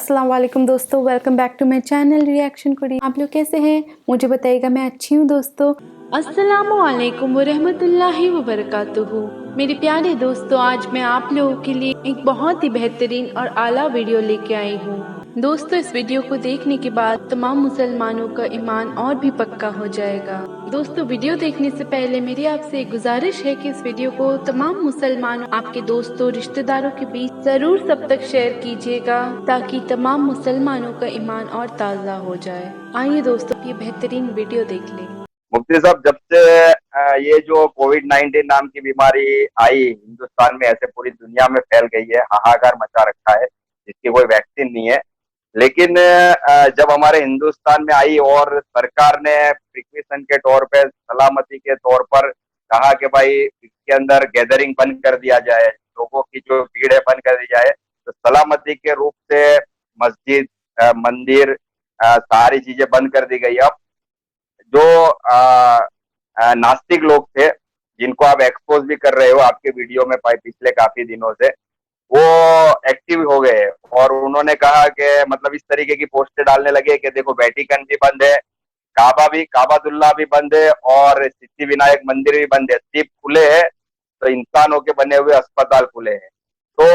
अस्सलाम वालेकुम दोस्तों, welcome back to my channel reaction Kudi. आप लोग कैसे हैं मुझे बताइएगा, मैं अच्छी हूँ दोस्तों। अस्सलामुअलैकुम वरहमतुल्लाहि वबरकातुहू। मेरे प्यारे दोस्तों, आज मैं आप लोगों के लिए एक बहुत ही बेहतरीन और आला वीडियो लेके आई हूँ। दोस्तों, इस वीडियो को देखने के बाद तमाम मुसलमानों का ईमान और भी पक्का हो जाएगा। दोस्तों, वीडियो देखने से पहले मेरी आपसे एक गुजारिश है कि इस वीडियो को तमाम मुसलमानों, आपके दोस्तों, रिश्तेदारों के बीच जरूर सब तक शेयर कीजिएगा ताकि तमाम मुसलमानों का ईमान और ताज़ा हो जाए। आइए दोस्तों, ये बेहतरीन वीडियो देख लें। मुफ्ती साहब, जब से ये जो कोविड-19 नाम की बीमारी आई हिंदुस्तान में, ऐसे पूरी दुनिया में फैल गई है, हाहाकार मचा रखा है, जिसकी कोई वैक्सीन नहीं है। लेकिन जब हमारे हिंदुस्तान में आई और सरकार ने प्रिकॉशन के तौर पे, सलामती के तौर पर कहा कि भाई इसके अंदर गैदरिंग बंद कर दिया जाए, लोगों की जो भीड़ है बंद कर दी जाए, तो सलामती के रूप से मस्जिद, मंदिर, सारी चीजें बंद कर दी गई। अब जो नास्तिक लोग थे, जिनको आप एक्सपोज भी कर रहे हो आपके वीडियो में पिछले काफी दिनों से, वो एक्टिव हो गए और उन्होंने कहा कि मतलब इस तरीके की पोस्टें डालने लगे कि देखो वेटिकन भी बंद है, काबातुल्लाह भी बंद है और सिद्धि विनायक मंदिर भी बंद है, सिर्फ खुले हैं तो इंसानों के बने हुए अस्पताल खुले हैं। तो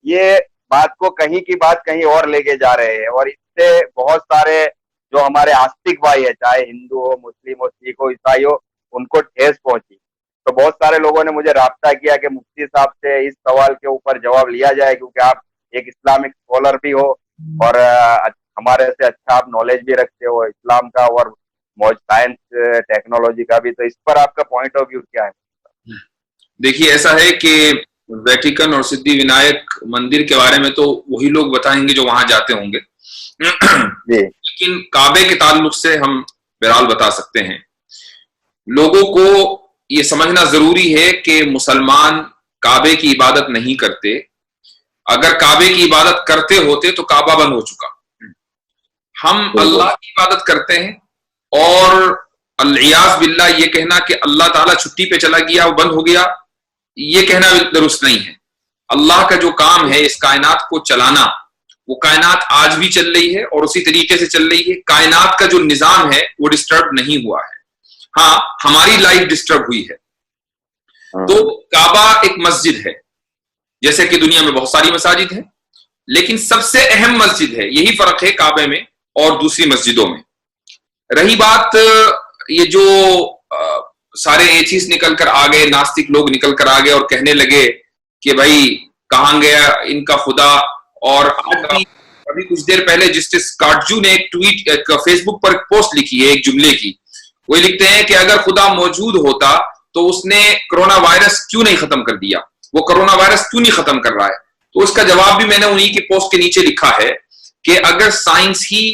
ये बात को कहीं की बात कहीं और लेके जा रहे हैं और इससे बहुत सारे जो हमारे आस्तिक भाई है, चाहे हिंदू हो, मुस्लिम हो, सिख हो, ईसाई हो, उनको ठेस पहुंची। तो बहुत सारे लोगों ने मुझे राब्ता किया कि मुफ्ती साहब से इस सवाल के ऊपर जवाब लिया जाए, क्योंकि आप एक इस्लामिक स्कॉलर भी हो और हमारे से अच्छा आप नॉलेज भी रखते हो इस्लाम का और साइंस टेक्नोलॉजी का भी। तो इस पर आपका पॉइंट ऑफ व्यू क्या है? देखिए, ऐसा है कि वेटिकन और सिद्धि विनायक मंदिर के बारे में तो वही लोग बताएंगे जो वहां जाते होंगे लेकिन काबे के ताल्लुक से हम बहरहाल बता सकते हैं। लोगों को ये समझना जरूरी है कि मुसलमान काबे की इबादत नहीं करते। अगर काबे की इबादत करते होते तो काबा बंद हो चुका। हम अल्लाह की इबादत करते हैं और अलियाज़ बिल्लाह ये कहना कि अल्लाह ताला छुट्टी पे चला गया, वो बंद हो गया, ये कहना दुरुस्त नहीं है। अल्लाह का जो काम है इस कायनात को चलाना, वो कायनात आज भी चल रही है और उसी तरीके से चल रही है। कायनात का जो निजाम है वो डिस्टर्ब नहीं हुआ है। हाँ, हमारी लाइफ डिस्टर्ब हुई है। तो काबा एक मस्जिद है, जैसे कि दुनिया में बहुत सारी मसाजिद है, लेकिन सबसे अहम मस्जिद है। यही फर्क है काबे में और दूसरी मस्जिदों में। रही बात ये जो सारे एथीस्ट निकल कर आ गए, नास्तिक लोग निकल कर आ गए और कहने लगे कि भाई कहां गया इनका खुदा। और अभी कुछ देर पहले जस्टिस काटजू ने एक फेसबुक पर पोस्ट लिखी है एक जुमले की। वो लिखते हैं कि अगर खुदा मौजूद होता तो उसने कोरोना वायरस क्यों नहीं खत्म कर दिया, वो कोरोना वायरस क्यों नहीं खत्म कर रहा है। तो उसका जवाब भी मैंने उन्हीं की पोस्ट के नीचे लिखा है कि अगर साइंस ही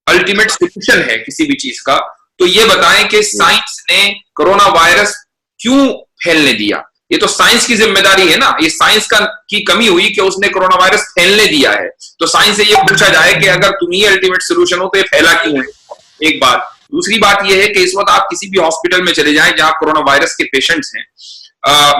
अल्टीमेट सोल्यूशन है किसी भी चीज का, तो ये बताएं कि साइंस ने कोरोना वायरस क्यों फैलने दिया। ये तो साइंस की जिम्मेदारी है ना। ये साइंस की कमी हुई कि उसने कोरोना वायरस फैलने दिया है। तो साइंस से ये पूछा जाए कि अगर तुम ही अल्टीमेट सोल्यूशन हो तो ये फैला क्यों है, एक बात। दूसरी बात यह है कि इस वक्त आप किसी भी हॉस्पिटल में चले जाएं जहां कोरोना वायरस के पेशेंट्स हैं।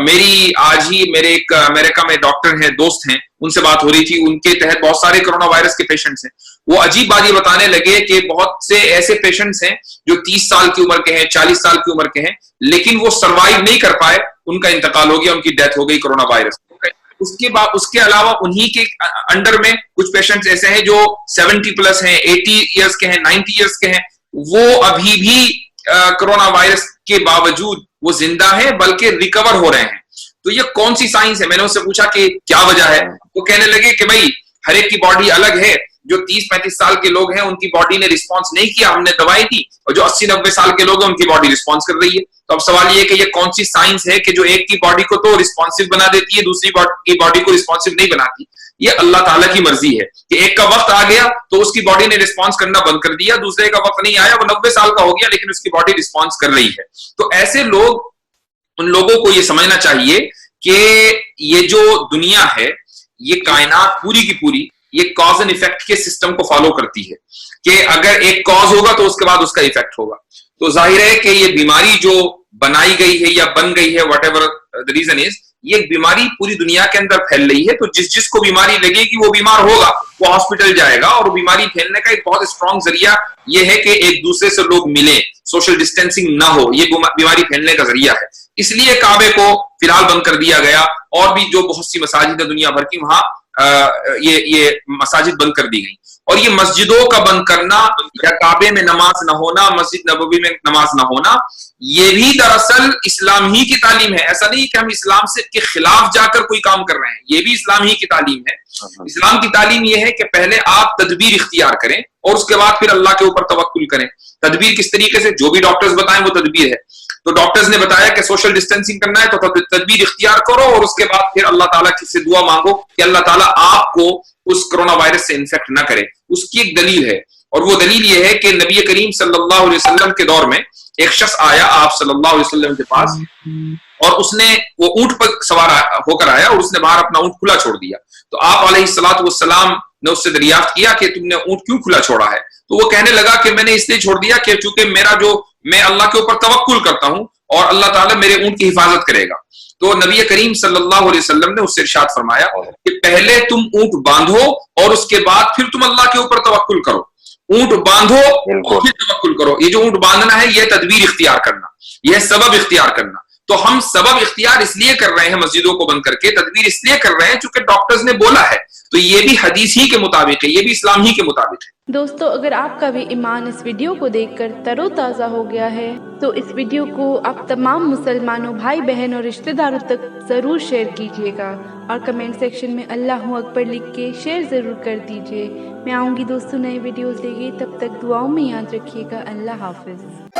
मेरी आज ही मेरे एक अमेरिका में डॉक्टर हैं, दोस्त हैं, उनसे बात हो रही थी। उनके तहत बहुत सारे कोरोना वायरस के पेशेंट्स हैं। वो अजीब बात ये बताने लगे कि बहुत से ऐसे पेशेंट्स हैं जो 30 साल की उम्र के हैं, 40 साल की उम्र के हैं, लेकिन वो सर्वाइव नहीं कर पाए, उनका इंतकाल हो गया, उनकी डेथ हो गई कोरोना वायरस। उसके अलावा उन्हीं के अंडर में कुछ पेशेंट्स ऐसे हैं जो 70 प्लस हैं, 80 ईयर्स के हैं, 90 ईयर्स के हैं, वो अभी भी कोरोना वायरस के बावजूद वो जिंदा है, बल्कि रिकवर हो रहे हैं। तो ये कौन सी साइंस है? मैंने उससे पूछा कि क्या वजह है। वो कहने लगे कि भाई हर एक की बॉडी अलग है। जो 30-35 साल के लोग हैं उनकी बॉडी ने रिस्पॉन्स नहीं किया, हमने दवाई दी, और जो 80-90 साल के लोग हैं उनकी बॉडी रिस्पॉन्स कर रही है। तो अब सवाल ये है कि ये कौन सी साइंस है कि जो एक की बॉडी को तो रिस्पॉन्सिव बना देती है, दूसरी की बॉडी को रिस्पॉन्सिव नहीं बनाती। ये अल्लाह ताला की मर्जी है कि एक का वक्त आ गया तो उसकी बॉडी ने रिस्पॉन्स करना बंद कर दिया, दूसरे का वक्त नहीं आया, वो 90 साल का हो गया लेकिन उसकी बॉडी रिस्पॉन्स कर रही है। तो ऐसे लोग, उन लोगों को ये समझना चाहिए कि ये जो दुनिया है, ये कायनात पूरी की पूरी ये कॉज एंड इफेक्ट के सिस्टम को फॉलो करती है कि अगर एक कॉज होगा तो उसके बाद उसका इफेक्ट होगा। तो जाहिर है कि ये बीमारी जो बनाई गई है या बन गई है, व्हाटएवर द रीजन इज, ये एक बीमारी पूरी दुनिया के अंदर फैल रही है, तो जिसको बीमारी लगेगी वो बीमार होगा, वो हॉस्पिटल जाएगा। और बीमारी फैलने का एक बहुत स्ट्रॉन्ग जरिया ये है कि एक दूसरे से लोग मिले, सोशल डिस्टेंसिंग ना हो, ये बीमारी फैलने का जरिया है। इसलिए काबे को फिलहाल बंद कर दिया गया, और भी जो बहुत सी मसाजिद है दुनिया भर की, वहां ये मसाजिद बंद कर दी गई। और ये मस्जिदों का बंद करना या काबे में नमाज ना होना, मस्जिद नबवी में नमाज ना होना, ये भी दरअसल इस्लाम ही की तालीम है। ऐसा नहीं कि हम इस्लाम से के खिलाफ जाकर कोई काम कर रहे हैं, ये भी इस्लाम ही की तालीम है। इस्लाम की तालीम ये है कि पहले आप तदबीर इख्तियार करें और उसके बाद फिर अल्लाह के ऊपर तवक्कुल करें। तदबीर किस तरीके से, जो भी डॉक्टर्स बताएं वो तदबीर है। तो डॉक्टर्स ने बताया कि सोशल डिस्टेंसिंग करना है, तो तदबीर इख्तियार करो और उसके बाद फिर अल्लाह ताला से दुआ मांगो कि अल्लाह ताला आपको उस कोरोना वायरस से इन्फेक्ट ना करे। उसकी एक दलील है, और वो दलील ये है कि नबी करीम सल्लल्लाहु अलैहि वसल्लम के दौर में एक शख्स आया आप सल्लल्लाहु अलैहि वसल्लम के पास, और उसने वो ऊंट पर सवार होकर आया और उसने बाहर अपना ऊंट खुला छोड़ दिया। तो आप अलैहिस्सलातु वस्सलाम ने उससे दरियाफ्त किया कि तुमने ऊंट क्यों खुला छोड़ा है? तो वो कहने लगा कि मैंने इसलिए छोड़ दिया कि चूंकि मैं अल्लाह के ऊपर तवक्कुल करता हूं और अल्लाह ताला मेरे ऊंट की हिफाजत करेगा। तो नबी करीम सल्लल्लाहु अलैहि वसल्लम ने उससे इरशाद फरमाया कि पहले तुम ऊंट बांधो और उसके बाद फिर तुम अल्लाह के ऊपर तवक्कुल करो। ऊंट बांधो और फिर तवक्कुल करो। ये जो ऊंट बांधना है, यह तदबीर इख्तियार करना, यह सबब इख्तियार करना। तो हम सबब इख्तियार इसलिए कर रहे हैं मस्जिदों को बंद करके, तदबीर इसलिए कर रहे हैं क्योंकि डॉक्टर्स ने बोला है। तो ये भी हदीस ही के मुताबिक है, ये भी इस्लाम ही के मुताबिक है। दोस्तों, अगर आपका भी ईमान इस वीडियो को देखकर तरोताज़ा हो गया है तो इस वीडियो को आप तमाम मुसलमानों, भाई बहन और रिश्तेदारों तक ज़रूर शेयर कीजिएगा और कमेंट सेक्शन में अल्लाहु अकबर लिख के शेयर ज़रूर कर दीजिए। मैं आऊँगी दोस्तों नए वीडियोज़ लेके, तब तक दुआओं में याद रखिएगा। अल्लाह हाफिज़।